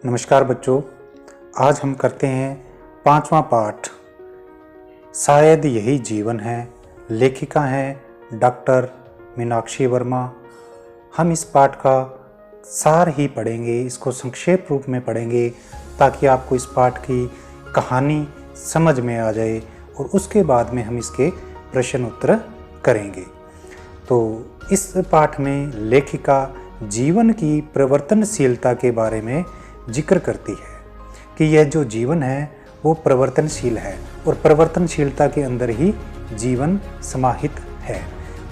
नमस्कार बच्चों, आज हम करते हैं 5वां पाठ। शायद यही जीवन है। लेखिका हैं डॉक्टर मीनाक्षी वर्मा। हम इस पाठ का सार ही पढ़ेंगे, इसको संक्षेप रूप में पढ़ेंगे ताकि आपको इस पाठ की कहानी समझ में आ जाए और उसके बाद में हम इसके प्रश्न उत्तर करेंगे। तो इस पाठ में लेखिका जीवन की परिवर्तनशीलता के बारे में जिक्र करती है कि यह जो जीवन है वो परिवर्तनशील है और परिवर्तनशीलता के अंदर ही जीवन समाहित है।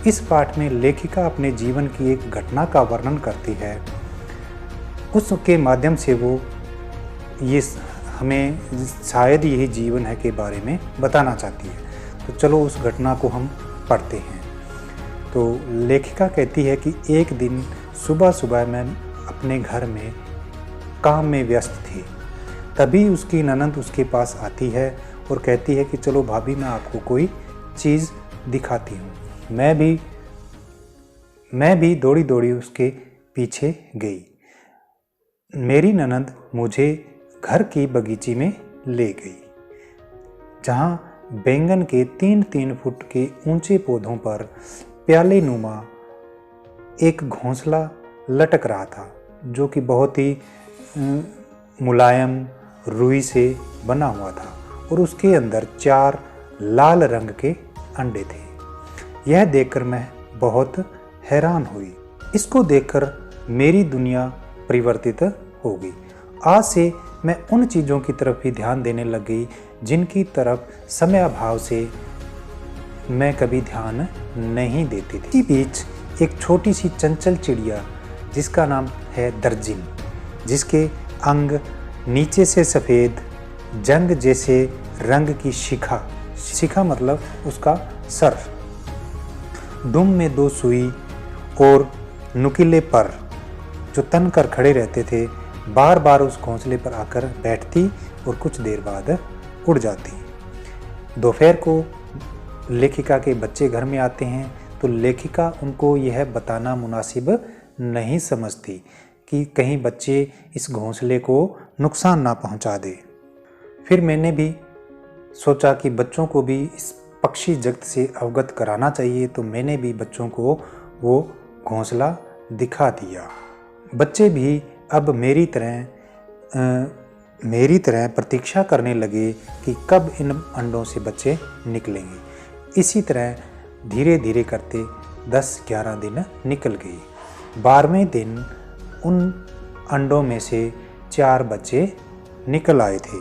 इस पाठ में लेखिका अपने जीवन की एक घटना का वर्णन करती है। उसके माध्यम से वो ये हमें शायद यही जीवन है के बारे में बताना चाहती है। तो चलो उस घटना को हम पढ़ते हैं। तो लेखिका कहती है कि एक दिन सुबह सुबह मैं अपने घर में काम में व्यस्त थी। तभी उसकी ननद उसके पास आती है और कहती है कि चलो भाभी, मैं आपको कोई चीज़ दिखाती हूँ। मैं भी दौड़ी दौड़ी उसके पीछे गई। मेरी ननद मुझे घर की बगीचे में ले गई, जहाँ बैंगन के 3-3 फुट के ऊंचे पौधों पर प्याले नुमा एक घोंसला लटक रहा था, जो कि बहुत ही मुलायम रुई से बना हुआ था और उसके अंदर 4 लाल रंग के अंडे थे। यह देखकर मैं बहुत हैरान हुई। इसको देखकर मेरी दुनिया परिवर्तित हो गई। आज से मैं उन चीज़ों की तरफ ही ध्यान देने लग गई जिनकी तरफ समय अभाव से मैं कभी ध्यान नहीं देती थी। इसी बीच एक छोटी सी चंचल चिड़िया जिसका नाम है दर्जिन, जिसके अंग नीचे से सफ़ेद जंग जैसे रंग की शिखा मतलब उसका सर, दुम में 2 सुई और नुकीले पर जो तन कर खड़े रहते थे, बार बार उस घोंसले पर आकर बैठती और कुछ देर बाद उड़ जाती। दोपहर को लेखिका के बच्चे घर में आते हैं तो लेखिका उनको यह बताना मुनासिब नहीं समझती कि कहीं बच्चे इस घोंसले को नुकसान ना पहुंचा दे। फिर मैंने भी सोचा कि बच्चों को भी इस पक्षी जगत से अवगत कराना चाहिए, तो मैंने भी बच्चों को वो घोंसला दिखा दिया। बच्चे भी अब मेरी तरह प्रतीक्षा करने लगे कि कब इन अंडों से बच्चे निकलेंगे। इसी तरह धीरे धीरे करते 10-11 दिन निकल गए। 12वें दिन उन अंडों में से 4 बच्चे निकल आए थे।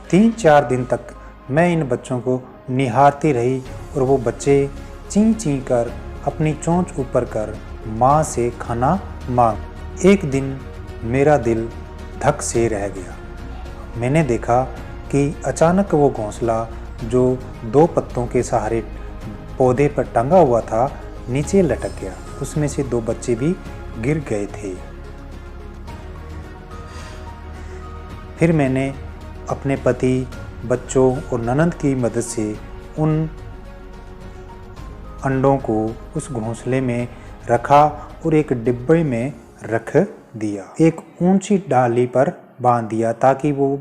3-4 दिन तक मैं इन बच्चों को निहारती रही और वो बच्चे चीं चीं कर अपनी चोंच ऊपर कर माँ से खाना मांग। एक दिन मेरा दिल धक से रह गया। मैंने देखा कि अचानक वो घोंसला जो 2 पत्तों के सहारे पौधे पर टंगा हुआ था, नीचे लटक गया। उसमें से 2 बच्चे भी गिर गए थे। फिर मैंने अपने पति, बच्चों और ननद की मदद से उन अंडों को उस घोंसले में रखा और एक डिब्बे में रख दिया। एक ऊंची डाली पर बांध दिया ताकि वो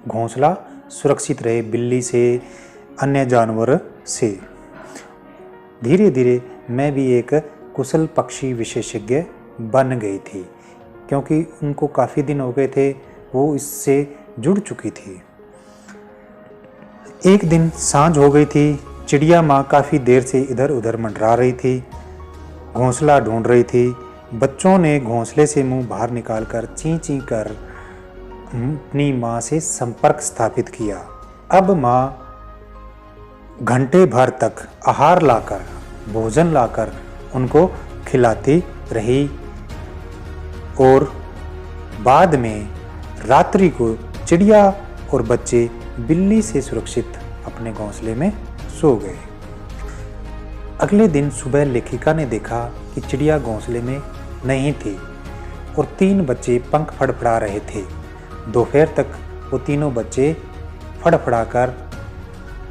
घोंसला सुरक्षित रहे बिल्ली से, अन्य जानवर से। धीरे धीरे मैं भी एक कुशल पक्षी विशेषज्ञ बन गई थी, क्योंकि उनको काफ़ी दिन हो गए थे, वो इससे जुड़ चुकी थी। एक दिन सांझ हो गई थी। चिड़िया माँ काफ़ी देर से इधर उधर मंडरा रही थी, घोंसला ढूंढ रही थी। बच्चों ने घोंसले से मुंह बाहर निकालकर चीं चीं कर अपनी माँ से संपर्क स्थापित किया। अब माँ घंटे भर तक आहार लाकर, भोजन लाकर उनको खिलाती रही और बाद में रात्रि को चिड़िया और बच्चे बिल्ली से सुरक्षित अपने घोंसले में सो गए। अगले दिन सुबह लेखिका ने देखा कि चिड़िया घोंसले में नहीं थी और 3 बच्चे पंख फड़फड़ा रहे थे। दोपहर तक वो तीनों बच्चे फड़फड़ाकर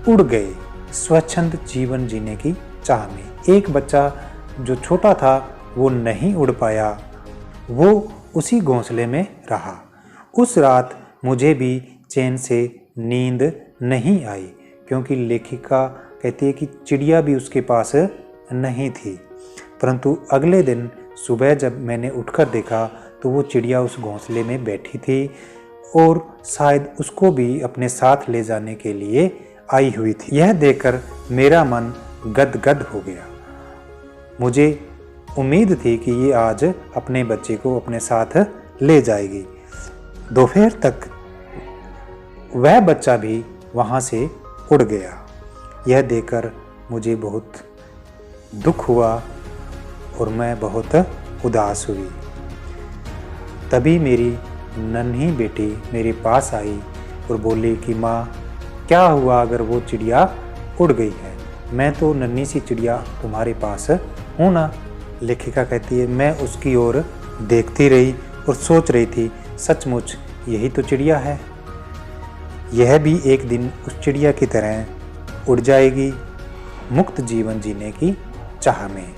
उड़ गए स्वच्छंद जीवन जीने की चाह में। एक बच्चा जो छोटा था वो नहीं उड़ पाया, वो उसी घोंसले में रहा। उस रात मुझे भी चैन से नींद नहीं आई, क्योंकि लेखिका कहती है कि चिड़िया भी उसके पास नहीं थी। परंतु अगले दिन सुबह जब मैंने उठकर देखा तो वो चिड़िया उस घोंसले में बैठी थी और शायद उसको भी अपने साथ ले जाने के लिए आई हुई थी। यह देखकर मेरा मन गदगद हो गया। मुझे उम्मीद थी कि ये आज अपने बच्चे को अपने साथ ले जाएगी। दोपहर तक वह बच्चा भी वहाँ से उड़ गया। यह देखकर मुझे बहुत दुख हुआ और मैं बहुत उदास हुई। तभी मेरी नन्ही बेटी मेरे पास आई और बोली कि माँ, क्या हुआ अगर वो चिड़िया उड़ गई है? मैं तो नन्ही सी चिड़िया तुम्हारे पास हूँ ना। लेखिका कहती है, मैं उसकी ओर देखती रही और सोच रही थी, सचमुच यही तो चिड़िया है। यह भी एक दिन उस चिड़िया की तरह उड़ जाएगी, मुक्त जीवन जीने की चाह में।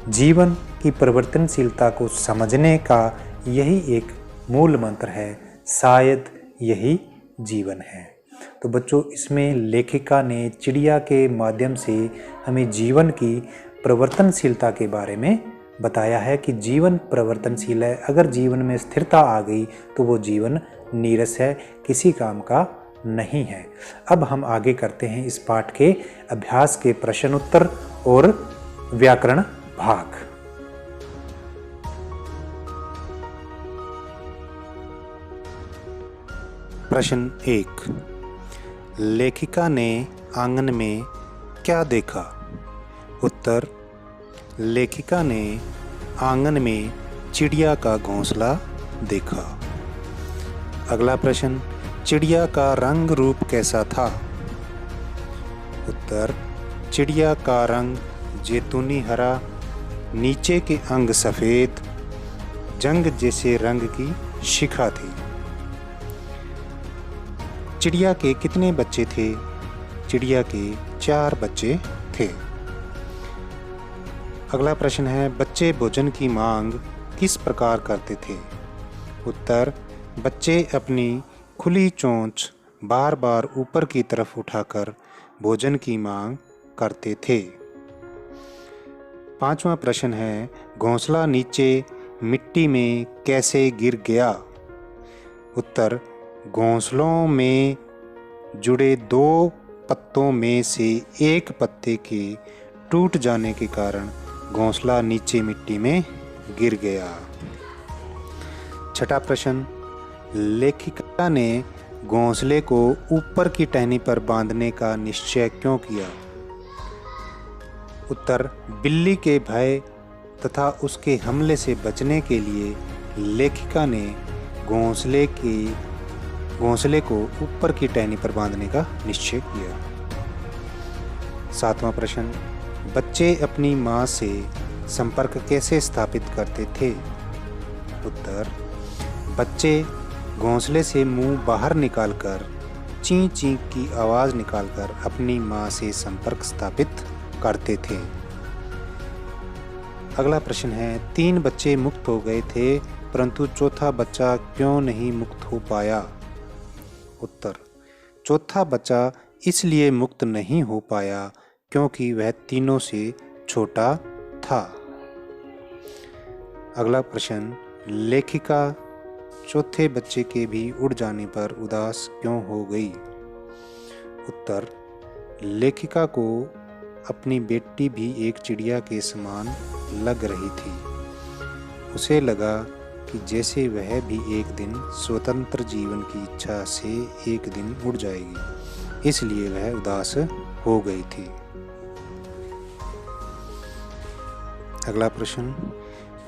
जीवन की परिवर्तनशीलता को समझने का यही एक मूल मंत्र है, शायद यही जीवन है। तो बच्चों, इसमें लेखिका ने चिड़िया के माध्यम से हमें जीवन की परिवर्तनशीलता के बारे में बताया है कि जीवन परिवर्तनशील है। अगर जीवन में स्थिरता आ गई तो वो जीवन नीरस है, किसी काम का नहीं है। अब हम आगे करते हैं इस पाठ के अभ्यास के प्रश्न उत्तर और व्याकरण भाग। प्रश्न 1, लेखिका ने आंगन में क्या देखा? उत्तर, लेखिका ने आंगन में चिड़िया का घोंसला देखा। अगला प्रश्न, चिड़िया का रंग रूप कैसा था? उत्तर, चिड़िया का रंग जैतूनी हरा, नीचे के अंग सफ़ेद, जंग जैसे रंग की शिखा थी। चिड़िया के कितने बच्चे थे? चिड़िया के 4 बच्चे थे। अगला प्रश्न है, बच्चे भोजन की मांग किस प्रकार करते थे? उत्तर, बच्चे अपनी खुली चोंच बार बार ऊपर की तरफ उठाकर भोजन की मांग करते थे। 5वां प्रश्न है, घोंसला नीचे मिट्टी में कैसे गिर गया? उत्तर, घोंसलों में जुड़े 2 पत्तों में से एक पत्ते के टूट जाने के कारण घोंसला नीचे मिट्टी में गिर गया। 6वां प्रश्न, लेखिका ने घोंसले को ऊपर की टहनी पर बांधने का निश्चय क्यों किया? उत्तर, बिल्ली के भय तथा उसके हमले से बचने के लिए लेखिका ने घोंसले को ऊपर की टहनी पर बांधने का निश्चय किया। 7वां प्रश्न, बच्चे अपनी मां से संपर्क कैसे स्थापित करते थे? उत्तर, बच्चे घोंसले से मुंह बाहर निकालकर चीं चीं की आवाज़ निकालकर अपनी मां से संपर्क स्थापित करते थे। अगला प्रश्न है, 3 बच्चे मुक्त हो गए थे परंतु चौथा बच्चा क्यों नहीं मुक्त हो पाया? उत्तर, चौथा बच्चा इसलिए मुक्त नहीं हो पाया क्योंकि वह तीनों से छोटा था। अगला प्रश्न, लेखिका चौथे बच्चे के भी उड़ जाने पर उदास क्यों हो गई? उत्तर, लेखिका को अपनी बेटी भी एक चिड़िया के समान लग रही थी। उसे लगा कि जैसे वह भी एक दिन स्वतंत्र जीवन की इच्छा से एक दिन उड़ जाएगी, इसलिए वह उदास हो गई थी। अगला प्रश्न,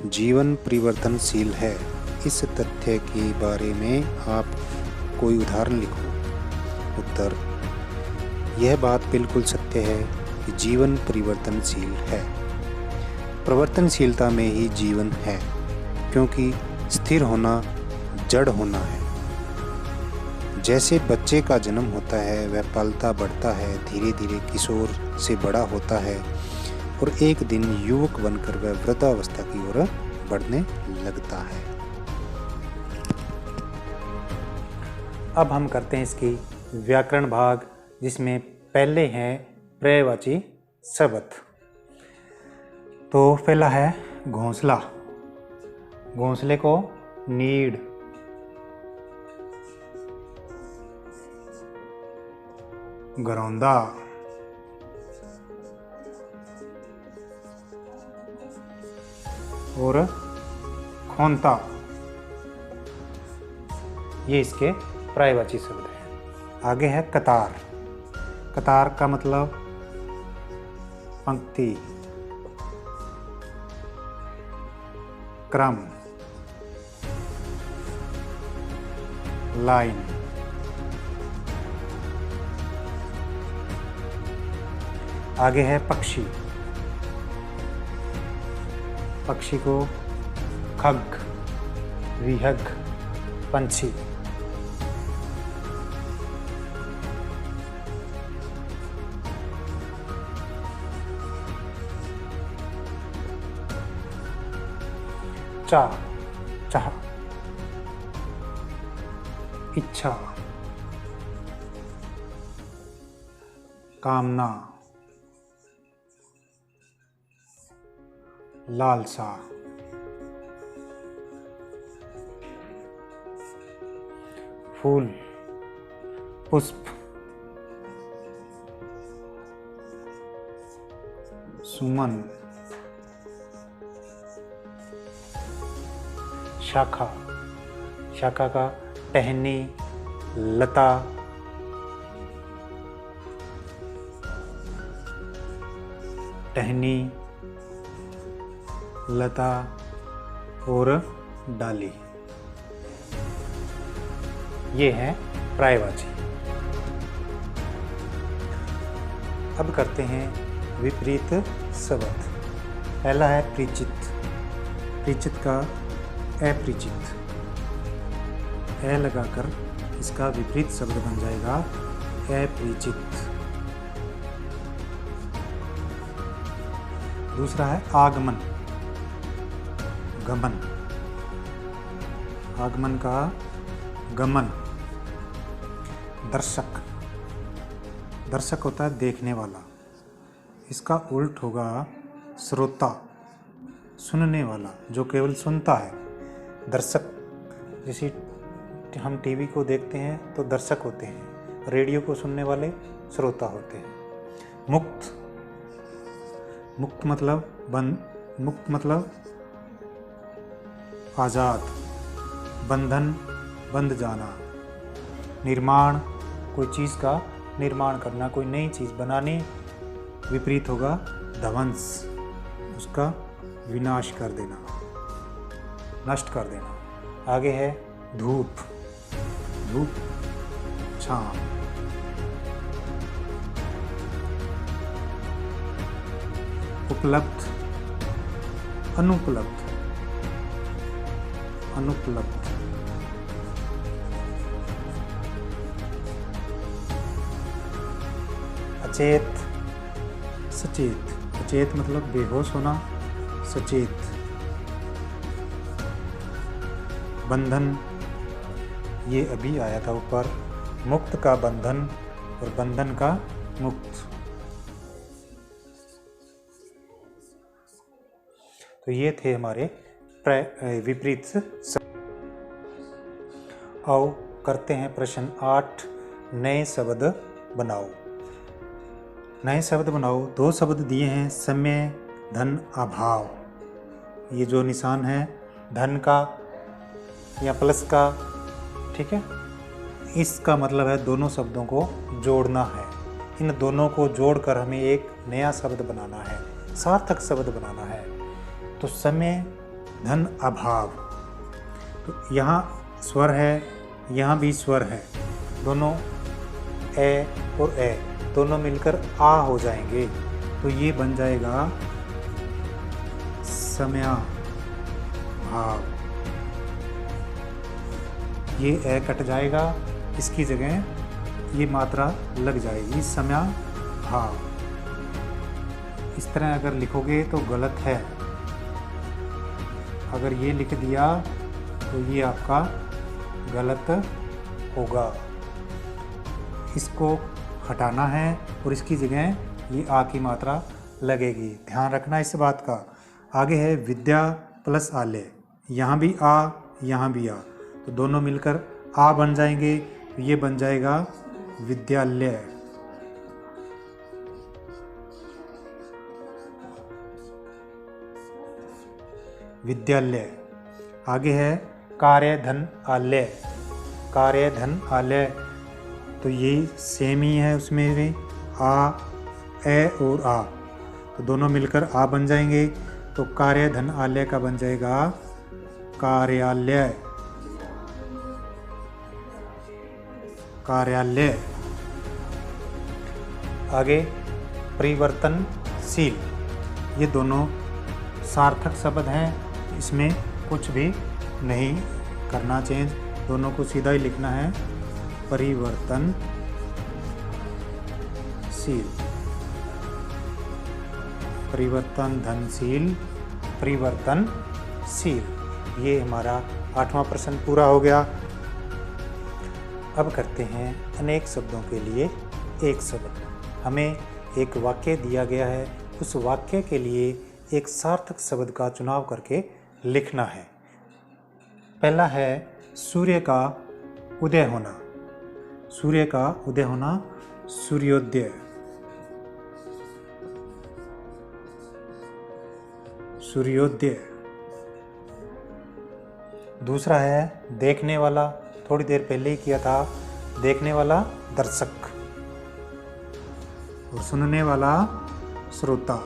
जीवन परिवर्तनशील है, इस तथ्य के बारे में आप कोई उदाहरण लिखो। उत्तर, यह बात बिल्कुल सत्य है कि जीवन परिवर्तनशील है। परिवर्तनशीलता में ही जीवन है, क्योंकि स्थिर होना जड़ होना है। जैसे बच्चे का जन्म होता है, वह पलता बढ़ता है, धीरे धीरे किशोर से बड़ा होता है और एक दिन युवक बनकर वह वृद्धावस्था की ओर बढ़ने लगता है। अब हम करते हैं इसकी व्याकरण भाग, जिसमें पहले हैं पर्यायवाची शब्द। तो पहला है घोंसला। घोंसले को नीड, घरौंदा, और खोंता, ये इसके पर्यायवाची शब्द हैं। आगे है कतार। कतार का मतलब पंक्ति, क्रम, लाइन। आगे है पक्षी। पक्षी को खग, विहग, पंछी। चाह, चाह, इच्छा, कामना, लालसा। फूल, पुष्प, सुमन। शाखा, शाखा का टहनी, लता, टहनी, लता और डाली। ये है पर्यायवाची। अब करते हैं विपरीत शब्द। पहला है परिचित। परिचित का अपरिचित, ए लगाकर इसका विपरीत शब्द बन जाएगा अपरिचित। दूसरा है आगमन, गमन। आगमन का गमन। दर्शक, दर्शक होता है देखने वाला, इसका उल्ट होगा श्रोता, सुनने वाला, जो केवल सुनता है। दर्शक, जैसे हम टीवी को देखते हैं तो दर्शक होते हैं, रेडियो को सुनने वाले श्रोता होते हैं। मुक्त, मुक्त मतलब बंद, मुक्त मतलब आज़ाद, बंधन, बंध जाना। निर्माण, कोई चीज़ का निर्माण करना, कोई नई चीज़ बनानी। विपरीत होगा ध्वंस, उसका विनाश कर देना, नष्ट कर देना। आगे है धूप, धूप, छांव। उपलब्ध, अनुपलब्ध, अनुपलब्ध। अचेत, सचेत। अचेत मतलब बेहोश होना, सचेत। बंधन, ये अभी आया था ऊपर। मुक्त का बंधन और बंधन का मुक्त। तो ये थे हमारे विपरीत शब्द। आओ करते हैं प्रश्न 8। नए शब्द बनाओ। नए शब्द बनाओ। 2 शब्द दिए हैं, समय, धन, अभाव। ये जो निशान है धन का या प्लस का, ठीक है, इसका मतलब है दोनों शब्दों को जोड़ना है। इन दोनों को जोड़कर हमें एक नया शब्द बनाना है, सार्थक शब्द बनाना है। तो समय, धन, अभाव। तो यहाँ स्वर है, यहाँ भी स्वर है, दोनों ए और ए दोनों मिलकर आ हो जाएंगे। तो ये बन जाएगा समया भाव। ये ए कट जाएगा, इसकी जगह ये मात्रा लग जाएगी, समया भाव। इस तरह अगर लिखोगे तो गलत है। अगर ये लिख दिया तो ये आपका गलत होगा। इसको हटाना है और इसकी जगह ये आ की मात्रा लगेगी, ध्यान रखना इस बात का। आगे है विद्या प्लस आलय, यहाँ भी आ यहाँ भी आ, तो दोनों मिलकर आ बन जाएंगे, तो ये बन जाएगा विद्यालय। विद्यालय। आगे है कार्यधन आलय, कार्यधन आलय, तो ये सेम ही है, उसमें भी आ ए और आ, तो दोनों मिलकर आ बन जाएंगे, तो कार्यधन आलय का बन जाएगा कार्यालय, कार्यालय। आगे परिवर्तनशील, ये दोनों सार्थक शब्द हैं, इसमें कुछ भी नहीं करना चेंज, दोनों को सीधा ही लिखना है परिवर्तनशील, परिवर्तनशील, परिवर्तनशील। ये हमारा 8वां प्रश्न पूरा हो गया। अब करते हैं अनेक शब्दों के लिए एक शब्द। हमें एक वाक्य दिया गया है, उस वाक्य के लिए एक सार्थक शब्द का चुनाव करके लिखना है। पहला है सूर्य का उदय होना, सूर्य का उदय होना, सूर्योदय, सूर्योदय। दूसरा है देखने वाला, थोड़ी देर पहले ही किया था, देखने वाला दर्शक और सुनने वाला श्रोता।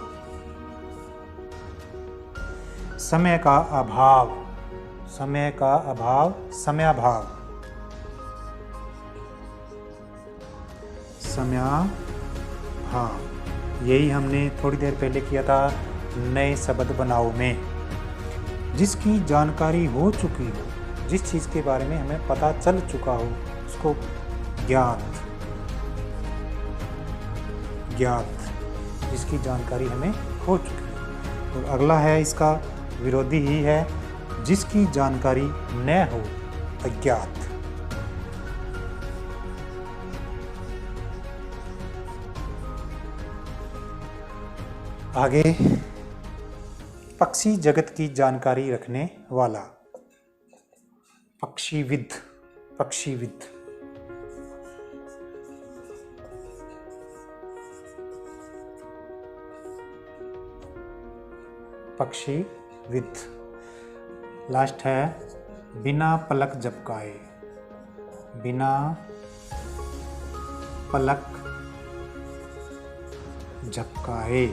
समय का अभाव, समय का अभाव, समयाभाव, समयाभाव। यही हमने थोड़ी देर पहले किया था नए शब्द बनाओ में। जिसकी जानकारी हो चुकी हो, जिस चीज़ के बारे में हमें पता चल चुका हो, उसको ज्ञात, ज्ञात, जिसकी जानकारी हमें हो चुकी है। और अगला है इसका विरोधी ही है, जिसकी जानकारी न हो, अज्ञात। आगे पक्षी जगत की जानकारी रखने वाला, पक्षीविद, पक्षीविद। पक्षीविद। लास्ट है बिना पलक झपकाए, बिना पलक झपकाए।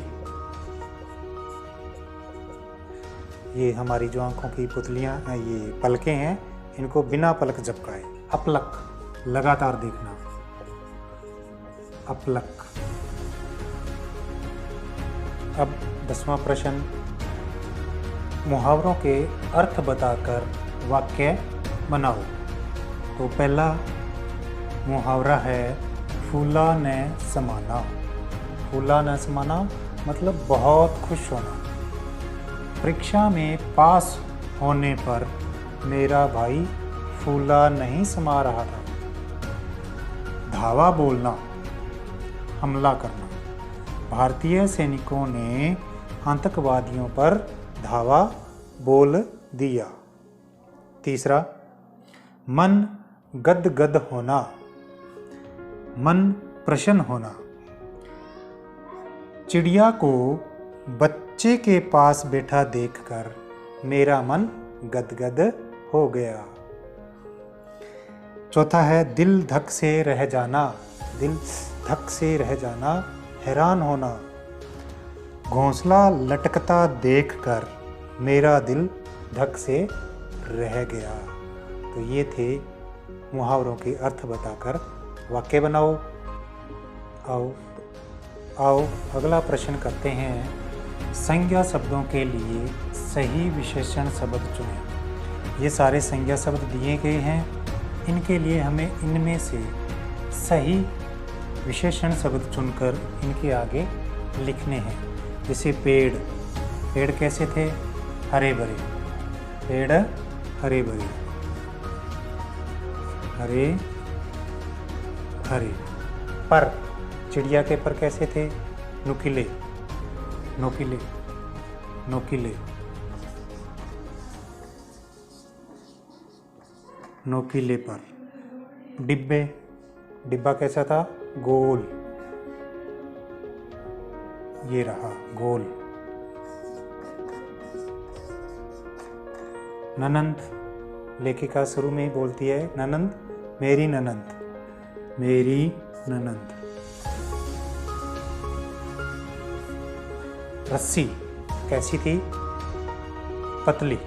ये हमारी जो आंखों की पुतलियां, ये पलकें हैं, इनको बिना पलक झपकाए, अपलक, लगातार देखना, अपलक। अब 10वां प्रश्न, मुहावरों के अर्थ बताकर वाक्य बनाओ। तो पहला मुहावरा है फूला न समाना। फूला न समाना मतलब बहुत खुश होना। परीक्षा में पास होने पर मेरा भाई फूला नहीं समा रहा था। धावा बोलना, हमला करना। भारतीय सैनिकों ने आतंकवादियों पर धावा बोल दिया। तीसरा, मन गदगद होना, मन प्रसन्न होना। चिड़िया को बच्चे के पास बैठा देखकर मेरा मन गदगद हो गया। चौथा है दिल धक से रह जाना, दिल धक से रह जाना, हैरान होना। घोंसला लटकता देखकर मेरा दिल धक से रह गया। तो ये थे मुहावरों के अर्थ बताकर वाक्य बनाओ। आओ अगला प्रश्न करते हैं। संज्ञा शब्दों के लिए सही विशेषण शब्द चुनें। ये सारे संज्ञा शब्द दिए गए हैं, इनके लिए हमें इनमें से सही विशेषण शब्द चुनकर इनके आगे लिखने हैं। जैसे पेड़, पेड़ कैसे थे? हरे भरे, पेड़ हरे भरे, हरे खरे। पर, चिड़िया के पर कैसे थे? नुकीले, नोकीले, नोकीले, नोकीले पर। डिब्बे, डिब्बा कैसा था? गोल, ये रहा गोल। ननंद, लेखिका शुरू में ही बोलती है ननंद, मेरी ननंद, मेरी ननंद। रस्सी कैसी थी? पतली,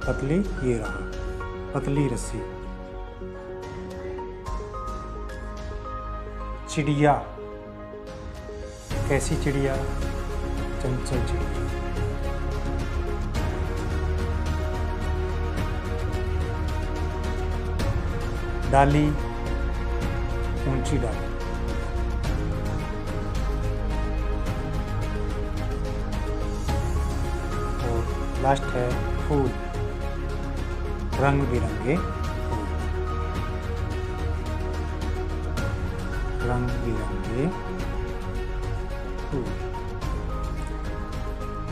पतली, ये रहा पतली रस्सी। चिड़िया कैसी चिड़िया? चंचल चिड़िया। डाली, ऊंची डाली। और लास्ट है फूल, रंग बिरंगे फूल, रंग बिरंगे फूल।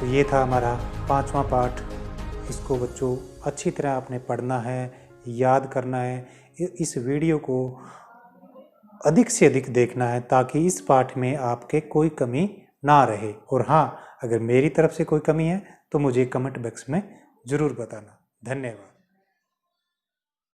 तो ये था हमारा 5वां पाठ। इसको बच्चों अच्छी तरह आपने पढ़ना है, याद करना है। इस वीडियो को अधिक से अधिक देखना है ताकि इस पाठ में आपके कोई कमी ना रहे। और हाँ, अगर मेरी तरफ से कोई कमी है तो मुझे कमेंट बॉक्स में ज़रूर बताना। धन्यवाद।